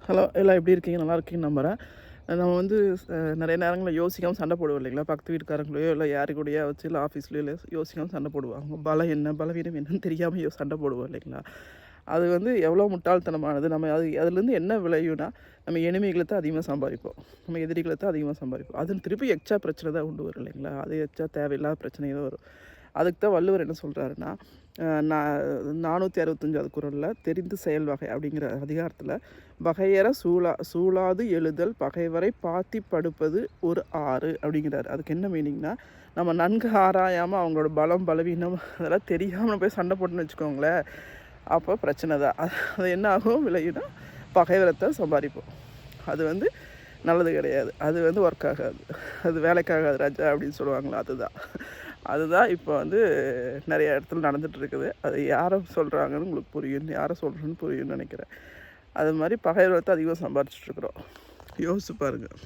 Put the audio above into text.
Hello, எல்லாம் எப்படி இருக்கீங்க? நல்லா இருக்கீங்கன்னு நம்புறேன். நம்ம வந்து நெறைய நேரங்கள்ல யோசிக்காம சண்டை போடுவோம் இல்லைங்களா? பக்கத்து வீட்டுக்காரங்களையோ, இல்லை யாரு கூடயோ வச்சு, இல்லை ஆஃபீஸ்லயோ இல்லை யோசிக்காம சண்டை போடுவோம். அவங்க பலம் என்ன, பலவீனம் என்னன்னு தெரியாம சண்டை போடுவோம் இல்லைங்களா? அது வந்து எவ்வளோ முட்டாள்தனமானது. நம்ம அதுலேருந்து என்ன விளையும்னா, நம்ம எனிமிகளை தான் அதிகமாக சம்பாதிப்போம். நம்ம எதிரிகளை தான் அதிகமாக சம்பாதிப்போம். அது திருப்பி எக்ஸ்ட்ரா பிரச்சனை தான் கொண்டு வரும் இல்லைங்களா? அது எக்ஸ்ட்ரா தேவையில்லாத பிரச்சனை தான் வரும். அதுக்கு தான் வள்ளுவர் என்ன சொல்கிறாருன்னா, நான் 465வது குறளில் தெரிந்து செயல் வகை அப்படிங்கிற அதிகாரத்தில் வகையற சூழாது எழுதல் பகைவரை பாத்தி படுப்பது ஒரு ஆறு அப்படிங்கிறாரு. அதுக்கு என்ன மீனிங்னா, நம்ம நன்கு ஆராயாமல் அவங்களோட பலம் பலவீனம் அதெல்லாம் தெரியாமல் நம்ம போய் சண்டை போட்டுன்னு வச்சுக்கோங்களேன், அப்போ பிரச்சனை தான். அது என்ன ஆகும் விளையும்னா பகைவரத்தை சம்பாதிப்போம். அது வந்து நல்லது கிடையாது. அது வந்து ஒர்க் ஆகாது. அது வேலைக்காகாது ராஜா அப்படின்னு சொல்லுவாங்களா, அதுதான். அதுதான் இப்போ வந்து நிறைய இடத்துல நடந்துகிட்ருக்குது. அது யாரை சொல்கிறாங்கன்னு உங்களுக்கு புரியும், யாரை சொல்கிறேன்னு புரியும்னு நினைக்கிறேன். அது மாதிரி பகைவரத்தை அதிகமாக சம்பாரிச்சிட்ருக்குறோம். யோசிச்சு பாருங்கள்.